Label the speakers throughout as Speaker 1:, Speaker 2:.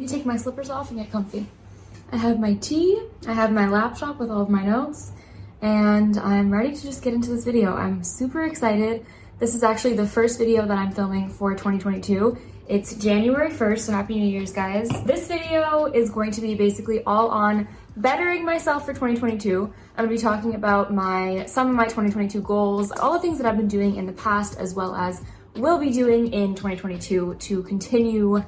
Speaker 1: me take my slippers off and get comfy. I have my tea, I have my laptop with all of my notes, and I'm ready to just get into this video. I'm super excited. This is actually the first video that I'm filming for 2022. It's January 1st, so happy New Year's, guys. This video is going to be basically all on bettering myself for 2022. I'm gonna be talking about some of my 2022 goals, all the things that I've been doing in the past, as well as will be doing in 2022 to continue,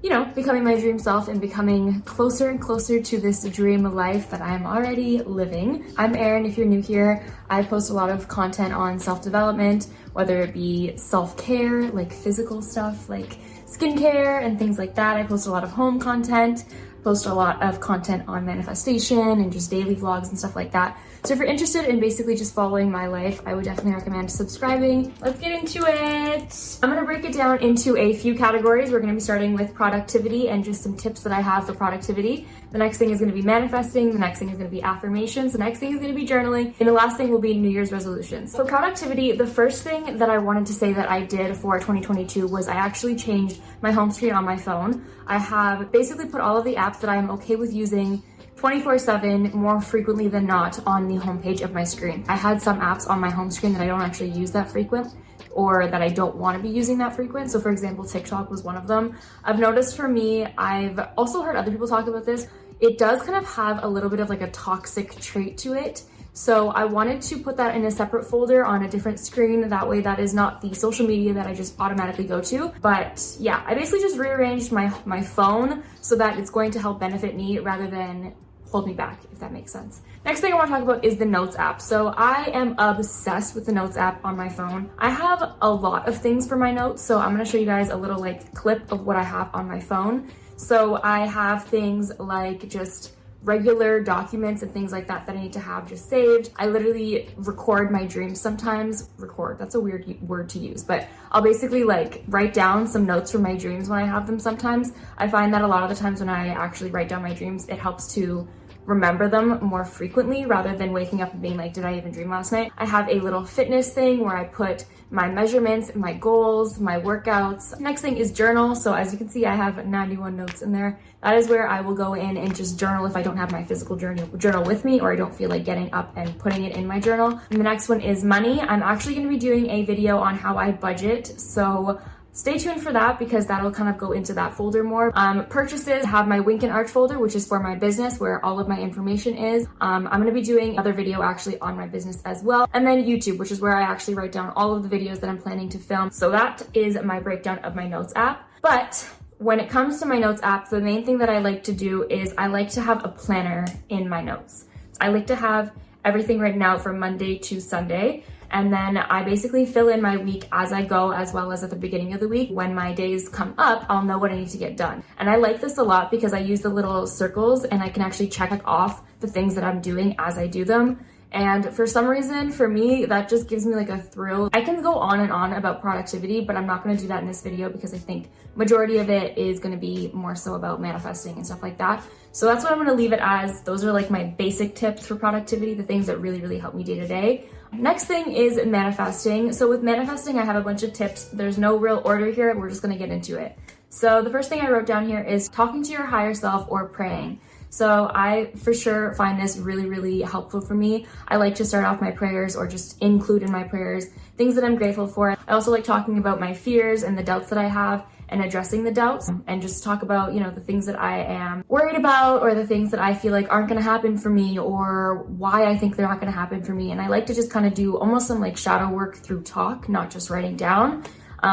Speaker 1: you know, becoming my dream self and becoming closer and closer to this dream life that I'm already living. I'm Erin, if you're new here. I post a lot of content on self-development, whether it be self-care, like physical stuff, like skincare and things like that. I post a lot of home content, post a lot of content on manifestation and just daily vlogs and stuff like that. So if you're interested in basically just following my life, I would definitely recommend subscribing. Let's get into it. I'm gonna break it down into a few categories. We're gonna be starting with productivity and just some tips that I have for productivity. The next thing is gonna be manifesting. The next thing is gonna be affirmations. The next thing is gonna be journaling. And the last thing will be New Year's resolutions. For productivity, the first thing that I wanted to say that I did for 2022 was I actually changed my home screen on my phone. I have basically put all of the apps that I am okay with using 24/7 more frequently than not on the homepage of my screen. I had some apps on my home screen that I don't actually use that frequent or that I don't want to be using that frequent. So for example, TikTok was one of them. I've noticed for me, I've also heard other people talk about this, it does kind of have a little bit of like a toxic trait to it. So I wanted to put that in a separate folder on a different screen. That way that is not the social media that I just automatically go to. But yeah, I basically just rearranged my phone so that it's going to help benefit me rather than hold me back, if that makes sense. Next thing I want to talk about is the Notes app. So I am obsessed with the Notes app on my phone. I have a lot of things for my notes, so I'm going to show you guys a little like clip of what I have on my phone. So I have things like just regular documents and things like that that I need to have just saved. I literally record my dreams sometimes. Record, that's a weird word to use, but I'll basically like write down some notes from my dreams when I have them sometimes. I find that a lot of the times when I actually write down my dreams, it helps to remember them more frequently rather than waking up and being like, did I even dream last night? I have a little fitness thing where I put my measurements, my goals, my workouts. Next thing is journal. So as you can see, I have 91 notes in there. That is where I will go in and just journal if I don't have my physical journal with me or I don't feel like getting up and putting it in my journal. And the next one is money. I'm actually going to be doing a video on how I budget. So stay tuned for that because that'll kind of go into that folder more. Purchases, I have my Wink and Arch folder, which is for my business where all of my information is. I'm going to be doing another video actually on my business as well. And then YouTube, which is where I actually write down all of the videos that I'm planning to film. So that is my breakdown of my Notes app. But when it comes to my Notes app, the main thing that I like to do is I like to have a planner in my notes. I like to have everything written out from Monday to Sunday. And then I basically fill in my week as I go, as well as at the beginning of the week. When my days come up, I'll know what I need to get done. And I like this a lot because I use the little circles and I can actually check off the things that I'm doing as I do them. And for some reason, for me, that just gives me like a thrill. I can go on and on about productivity, but I'm not going to do that in this video because I think majority of it is going to be more so about manifesting and stuff like that. So that's what I'm going to leave it as. Those are like my basic tips for productivity, the things that really, really help me day to day. Next thing is manifesting. So with manifesting, I have a bunch of tips. There's no real order here. We're just going to get into it. So the first thing I wrote down here is talking to your higher self or praying. So I for sure find this really, really helpful for me. I like to start off my prayers or just include in my prayers things that I'm grateful for. I also like talking about my fears and the doubts that I have and addressing the doubts and just talk about, you know, the things that I am worried about or the things that I feel like aren't going to happen for me or why I think they're not going to happen for me. And I like to just kind of do almost some like shadow work through talk, not just writing down.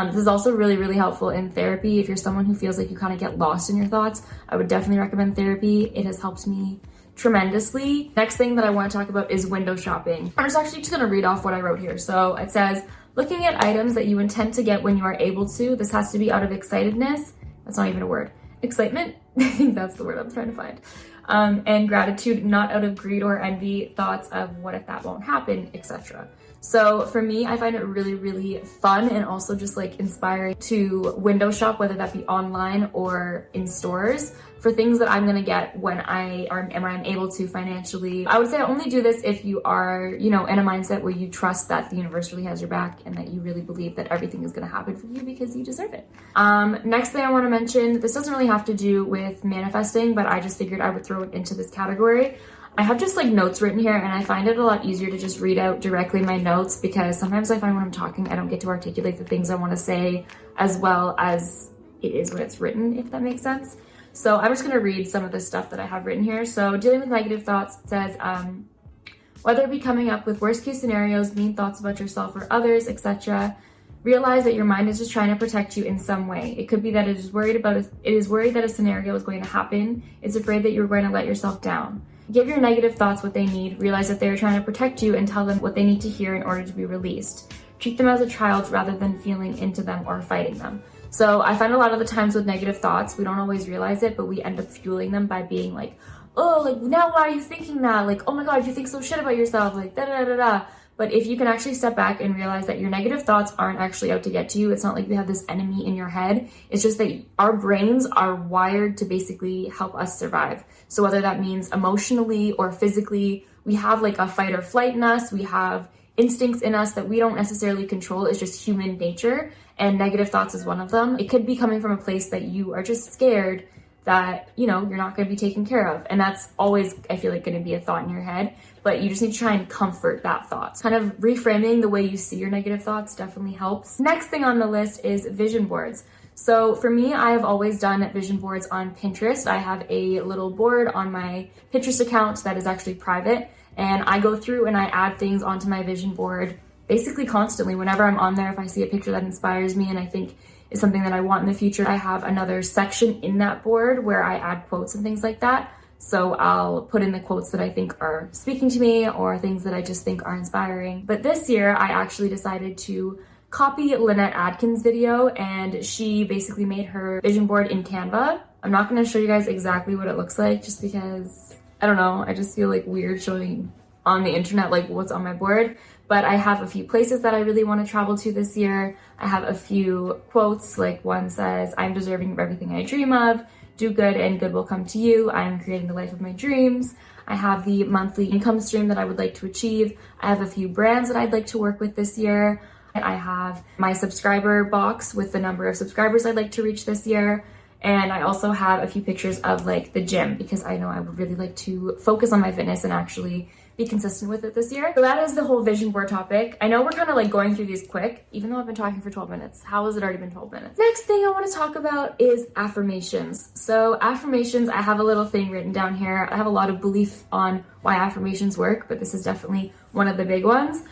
Speaker 1: This is also really, really helpful in therapy. If you're someone who feels like you kind of get lost in your thoughts, I would definitely recommend therapy. It has helped me tremendously. Next thing that I want to talk about is window shopping. I'm just going to read off what I wrote here. So it says, looking at items that you intend to get when you are able to. This has to be out of excitedness. That's not even a word. Excitement? I think that's the word I'm trying to find. And gratitude, not out of greed or envy, thoughts of what if that won't happen, etc. So for me, I find it really, really fun and also just like inspiring to window shop, whether that be online or in stores, for things that I'm gonna get when I'm able to financially. I would say I only do this if you are, you know, in a mindset where you trust that the universe really has your back and that you really believe that everything is gonna happen for you because you deserve it. Next thing I wanna mention, this doesn't really have to do with manifesting, but I just figured I would throw it into this category. I have just like notes written here, and I find it a lot easier to just read out directly my notes, because sometimes I find when I'm talking, I don't get to articulate the things I want to say as well as it is when it's written, if that makes sense. So I'm just going to read some of the stuff that I have written here. So dealing with negative thoughts, it says, whether it be coming up with worst case scenarios, mean thoughts about yourself or others, etc., realize that your mind is just trying to protect you in some way. It could be that it is worried that a scenario is going to happen. It's afraid that you're going to let yourself down. Give your negative thoughts what they need. Realize that they are trying to protect you and tell them what they need to hear in order to be released. Treat them as a child rather than feeling into them or fighting them. So I find a lot of the times with negative thoughts, we don't always realize it, but we end up fueling them by being like, oh, like, now why are you thinking that? Like, oh my God, you think so shit about yourself, like, da da da da. But if you can actually step back and realize that your negative thoughts aren't actually out to get to you, it's not like you have this enemy in your head. It's just that our brains are wired to basically help us survive. So whether that means emotionally or physically, we have like a fight or flight in us. We have instincts in us that we don't necessarily control. It's just human nature. And negative thoughts is one of them. It could be coming from a place that you are just scared that, you know, you're not going to be taken care of. And that's always, I feel like, going to be a thought in your head, but you just need to try and comfort that thought. Kind of reframing the way you see your negative thoughts definitely helps. Next thing on the list is vision boards. So for me, I have always done vision boards on Pinterest. I have a little board on my Pinterest account that is actually private, and I go through and I add things onto my vision board basically constantly. Whenever I'm on there, if I see a picture that inspires me and I think is something that I want in the future, I have another section in that board where I add quotes and things like that. So I'll put in the quotes that I think are speaking to me or things that I just think are inspiring. But this year I actually decided to copy Lynette Adkins' video, and she basically made her vision board in Canva. I'm not going to show you guys exactly what it looks like just because, I don't know, I just feel like weird showing on the internet like what's on my board. But I have a few places that I really want to travel to this year. I have a few quotes, like one says, I'm deserving of everything I dream of, do good and good will come to you, I am creating the life of my dreams. I have the monthly income stream that I would like to achieve. I have a few brands that I'd like to work with this year. I have my subscriber box with the number of subscribers I'd like to reach this year. And I also have a few pictures of like the gym, because I know I would really like to focus on my fitness and actually be consistent with it this year. So that is the whole vision board topic. I know we're kind of like going through these quick, even though I've been talking for 12 minutes. How has it already been 12 minutes? Next thing I want to talk about is affirmations. So affirmations, I have a little thing written down here. I have a lot of belief on why affirmations work, but this is definitely one of the big ones.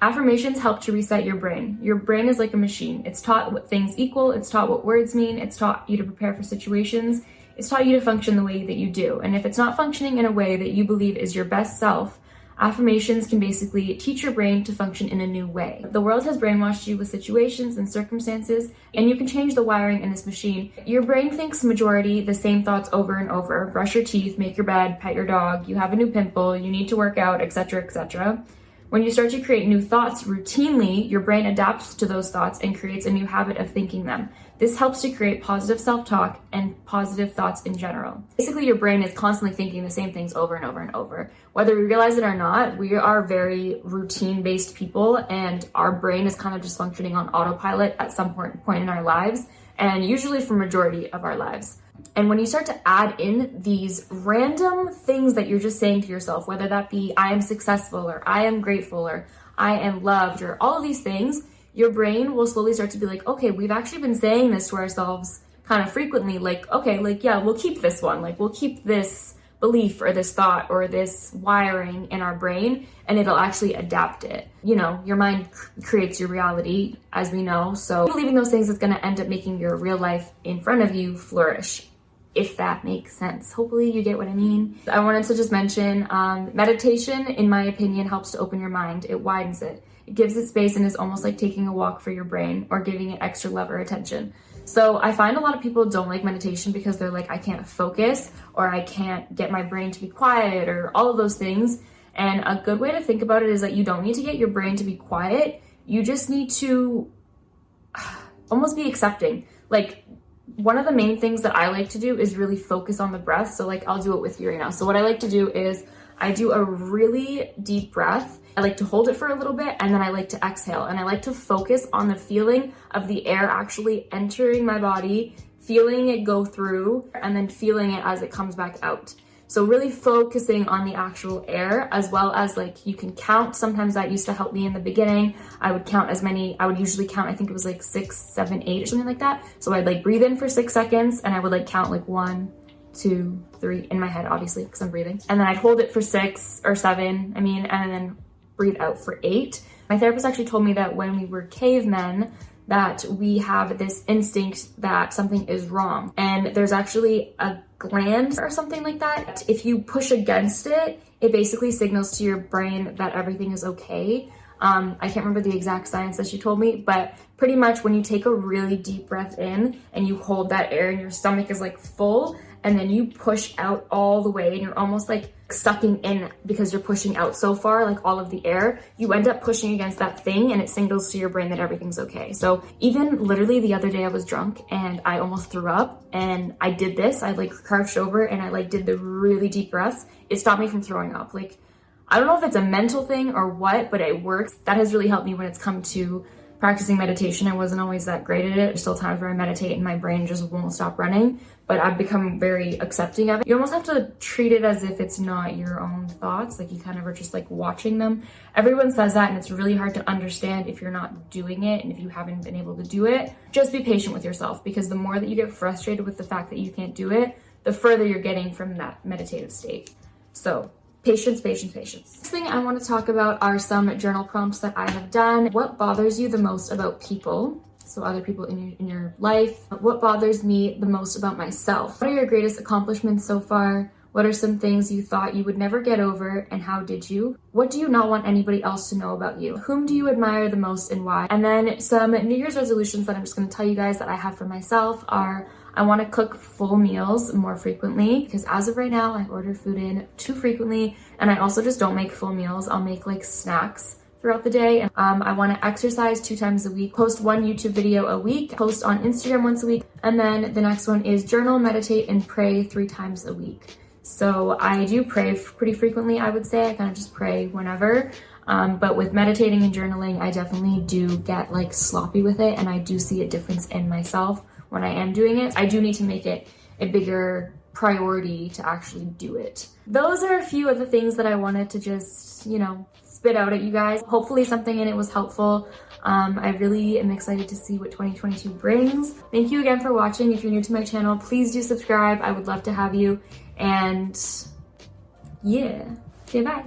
Speaker 1: Affirmations help to reset your brain. Your brain is like a machine. It's taught what things equal. It's taught what words mean. It's taught you to prepare for situations. It's taught you to function the way that you do. And if it's not functioning in a way that you believe is your best self, affirmations can basically teach your brain to function in a new way. The world has brainwashed you with situations and circumstances, and you can change the wiring in this machine. Your brain thinks majority the same thoughts over and over. Brush your teeth, make your bed, pet your dog, you have a new pimple, you need to work out, etc., etc. When you start to create new thoughts routinely, your brain adapts to those thoughts and creates a new habit of thinking them. This helps to create positive self-talk and positive thoughts in general. Basically, your brain is constantly thinking the same things over and over and over. Whether we realize it or not, we are very routine-based people, and our brain is kind of just functioning on autopilot at some point in our lives, and usually for majority of our lives. And when you start to add in these random things that you're just saying to yourself, whether that be I am successful or I am grateful or I am loved or all of these things, your brain will slowly start to be like, okay, we've actually been saying this to ourselves kind of frequently, like, okay, like, yeah, we'll keep this one, like we'll keep this belief or this thought or this wiring in our brain, and it'll actually adapt it. You know, your mind creates your reality, as we know. So believing those things is going to end up making your real life in front of you flourish, if that makes sense. Hopefully you get what I mean. I wanted to just mention meditation, in my opinion, helps to open your mind. It widens it. It gives it space and is almost like taking a walk for your brain or giving it extra love or attention. So I find a lot of people don't like meditation because they're like, I can't focus or I can't get my brain to be quiet or all of those things. And a good way to think about it is that you don't need to get your brain to be quiet. You just need to almost be accepting. Like, one of the main things that I like to do is really focus on the breath. So like, I'll do it with you right now. So what I like to do is I do a really deep breath. I like to hold it for a little bit, and then I like to exhale. And I like to focus on the feeling of the air actually entering my body, feeling it go through, and then feeling it as it comes back out. So really focusing on the actual air, as well as like you can count. Sometimes that used to help me in the beginning. I would count as many, I would usually count, I think it was like 6, 7, 8 or something like that. So I'd like breathe in for 6 seconds, and I would like count like 1, 2, 3 in my head, obviously, because I'm breathing. And then I'd hold it for 6 or 7, and then breathe out for 8. My therapist actually told me that when we were cavemen, that we have this instinct that something is wrong. And there's actually a gland or something like that. If you push against it, it basically signals to your brain that everything is okay. I can't remember the exact science that she told me, but pretty much when you take a really deep breath in and you hold that air and your stomach is like full, and then you push out all the way and you're almost like sucking in because you're pushing out so far, like all of the air, you end up pushing against that thing, and it signals to your brain that everything's okay. So even literally the other day I was drunk and I almost threw up, and I did this, I like crouched over and I like did the really deep breaths. It stopped me from throwing up. Like, I don't know if it's a mental thing or what, but it works. That has really helped me when it's come to practicing meditation. I wasn't always that great at it. There's still times where I meditate and my brain just won't stop running, but I've become very accepting of it. You almost have to treat it as if it's not your own thoughts. Like, you kind of are just like watching them. Everyone says that, and it's really hard to understand if you're not doing it and if you haven't been able to do it. Just be patient with yourself, because the more that you get frustrated with the fact that you can't do it, the further you're getting from that meditative state. So patience, patience, patience. Next thing I want to talk about are some journal prompts that I have done. What bothers you the most about people? So other people in your life. What bothers me the most about myself? What are your greatest accomplishments so far? What are some things you thought you would never get over, and how did you? What do you not want anybody else to know about you? Whom do you admire the most and why? And then some New Year's resolutions that I'm just going to tell you guys that I have for myself are, I want to cook full meals more frequently, because as of right now, I order food in too frequently, and I also just don't make full meals. I'll make like snacks throughout the day. I want to exercise 2 times a week, post 1 YouTube video a week, post on Instagram once a week, and then the next one is journal, meditate, and pray 3 times a week. So I do pray pretty frequently, I would say. I kind of just pray whenever. But with meditating and journaling, I definitely do get like sloppy with it, and I do see a difference in myself when I am doing it. I do need to make it a bigger priority to actually do it. Those are a few of the things that I wanted to just, spit out at you guys. Hopefully something in it was helpful. I really am excited to see what 2022 brings. Thank you again for watching. If you're new to my channel, please do subscribe. I would love to have you. And yeah, okay, bye.